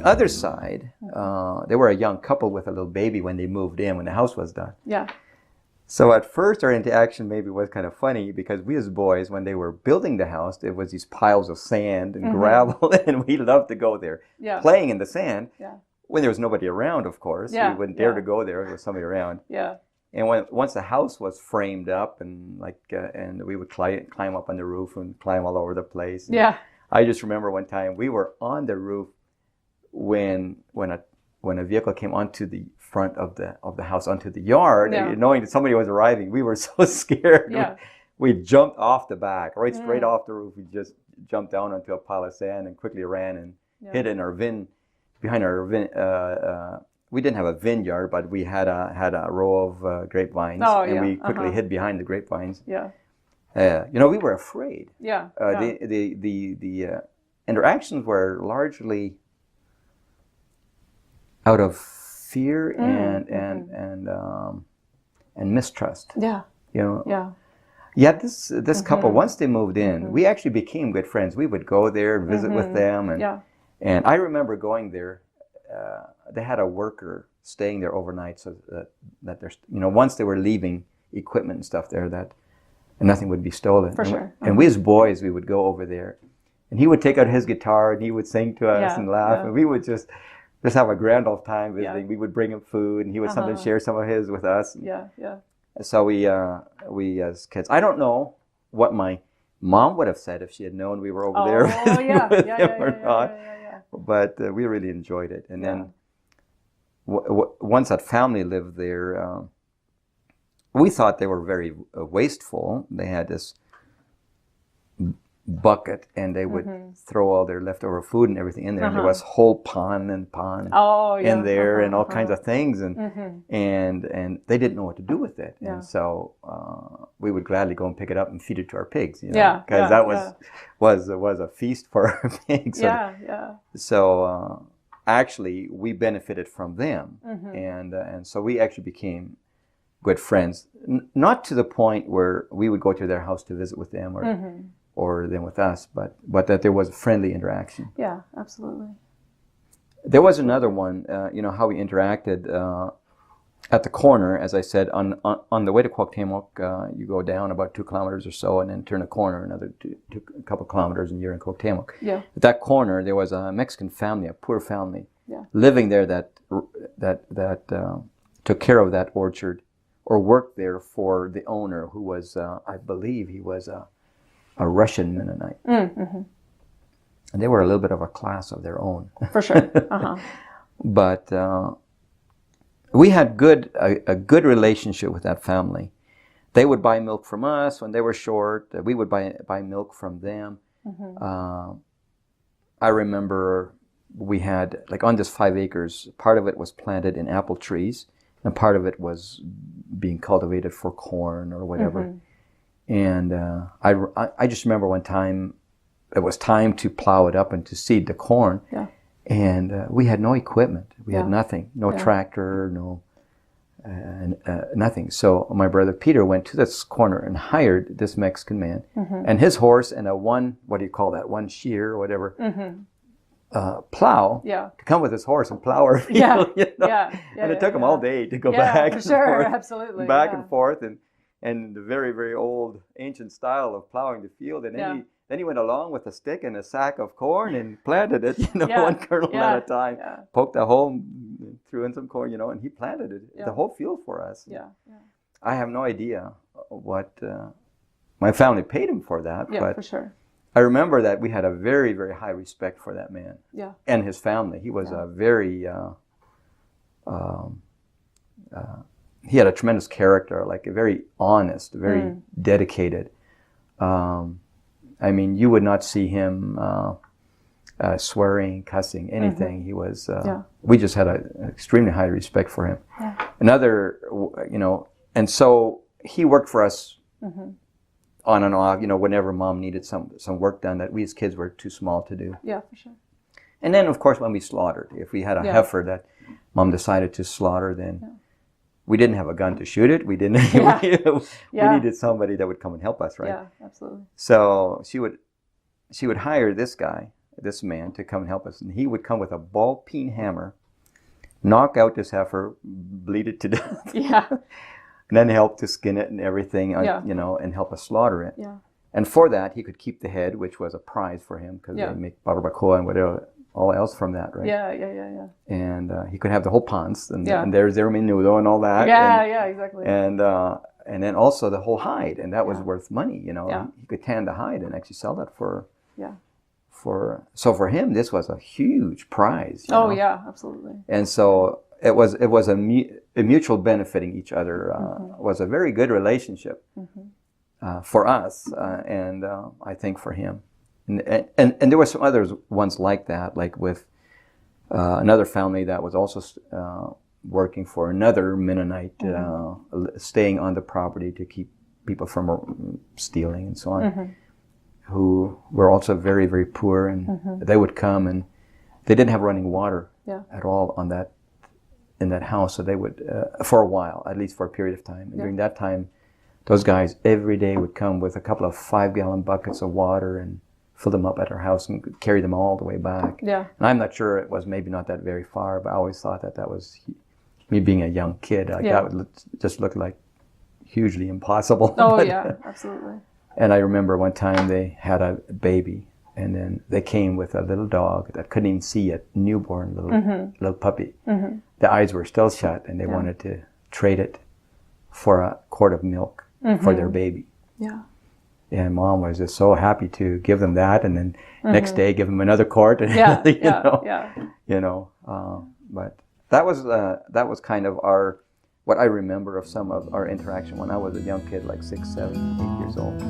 other side, they were a young couple with a little baby when they moved in, when the house was done. Yeah. So at first our interaction maybe was kind of funny because we as boys, when they were building the house, there was these piles of sand and gravel, and we loved to go there playing in the sand. Yeah. When there was nobody around, of course. Yeah. We wouldn't dare to go there if there was somebody around. Yeah. And once the house was framed up and and we would climb up on the roof and climb all over the place. And yeah. I just remember one time we were on the roof when a vehicle came onto the front of the house onto the yard, knowing that somebody was arriving. We were so scared. Yeah. We jumped off the back, straight off the roof. We just jumped down onto a pile of sand and quickly ran and hid in our behind our we didn't have a vineyard, but we had a row of grapevines, and we quickly hid behind the grapevines. Yeah. We were afraid. Yeah. The interactions were largely out of fear and mistrust. Yeah. Yeah. This couple, once they moved in, we actually became good friends. We would go there and visit with them, and I remember going there. They had a worker staying there overnight, so that there's once they were leaving equipment and stuff there, that nothing would be stolen. For sure. And we as boys, we would go over there, and he would take out his guitar and he would sing to us and laugh, and we would just have a grand old time visiting. Yeah. We would bring him food, and he would sometimes share some of his with us. Yeah, yeah. So we as kids, I don't know what my mom would have said if she had known we were over there with him or not. But we really enjoyed it. And then once that family lived there, we thought they were very wasteful. They had this bucket, and they would throw all their leftover food and everything in there. And there was whole pond in there and all kinds of things, and they didn't know what to do with it. Yeah. And so we would gladly go and pick it up and feed it to our pigs, because that was a feast for our pigs. So actually we benefited from them, and so we actually became good friends. Not to the point where we would go to their house to visit with them or them with us, but that there was a friendly interaction. Yeah, absolutely. There was another one, how we interacted at the corner, as I said, on the way to Cuauhtemoc. You go down about 2 kilometers or so, and then turn a corner another a couple kilometers, and you're in Cuauhtemoc. Yeah. At that corner, there was a Mexican family, a poor family, living there that took care of that orchard, or worked there for the owner, who was, I believe, he was a Russian Mennonite. And they were a little bit of a class of their own. For sure. But we had a good relationship with that family. They would buy milk from us when they were short. We would buy milk from them. I remember we had, like, on this 5 acres, part of it was planted in apple trees, and part of it was being cultivated for corn or whatever. And I just remember one time, it was time to plow it up and to seed the corn. Yeah. And we had no equipment. We had nothing, no tractor, nothing. So my brother Peter went to this corner and hired this Mexican man and his horse and one shear or whatever, plow to come with his horse and plow our field. And it took him all day to go back and forth, absolutely. back and forth, and the very, very old ancient style of plowing the field. And then he went along with a stick and a sack of corn and planted it, one kernel at a time. Poked a hole, threw in some corn, and he planted it, the whole field for us. I have no idea what my family paid him for that. But for sure. I remember that we had a very, very high respect for that man and his family. He was a very... he had a tremendous character, like a very honest, very dedicated. I mean, you would not see him swearing, cussing, anything. He was. We just had an extremely high respect for him. Another, and so he worked for us on and off. Whenever Mom needed some work done that we as kids were too small to do. Yeah, for sure. And then, of course, when we slaughtered, if we had a heifer that Mom decided to slaughter, then. We didn't have a gun to shoot it. We didn't. We needed somebody that would come and help us, right? Yeah, absolutely. So she would hire this guy, this man to come and help us. And he would come with a ball peen hammer, knock out this heifer, bleed it to death. Yeah. And then help to skin it and everything, you know, and help us slaughter it. Yeah. And for that, he could keep the head, which was a prize for him, because they make barbacoa and whatever, all else from that, right? Yeah. And he could have the whole pans, and there's their menudo and all that. Yeah, exactly. And then also the whole hide, and that was worth money, you know. Yeah. He could tan the hide and actually sell that for. So for him, this was a huge prize. You know? Yeah, absolutely. And so it was a mutual benefiting each other. It was a very good relationship for us, and I think for him. And there were some other ones like that, like with another family that was also working for another Mennonite, staying on the property to keep people from stealing and so on, who were also very, very poor, and they would come, and they didn't have running water at all in that house, so they would, for a while, at least for a period of time. And during that time, those guys every day would come with a couple of 5-gallon buckets of water and fill them up at our house and carry them all the way back. Yeah. And I'm not sure, it was maybe not that very far, but I always thought that was, me being a young kid, that would just look like hugely impossible. Oh, yeah, absolutely. And I remember one time they had a baby, and then they came with a little dog that couldn't even see yet, newborn little puppy. The eyes were still shut, and they wanted to trade it for a quart of milk for their baby. Yeah. And Mom was just so happy to give them that, and then next day give them another quart. And you know. But that was kind of what I remember of some of our interaction when I was a young kid, like 6, 7, 8 years old.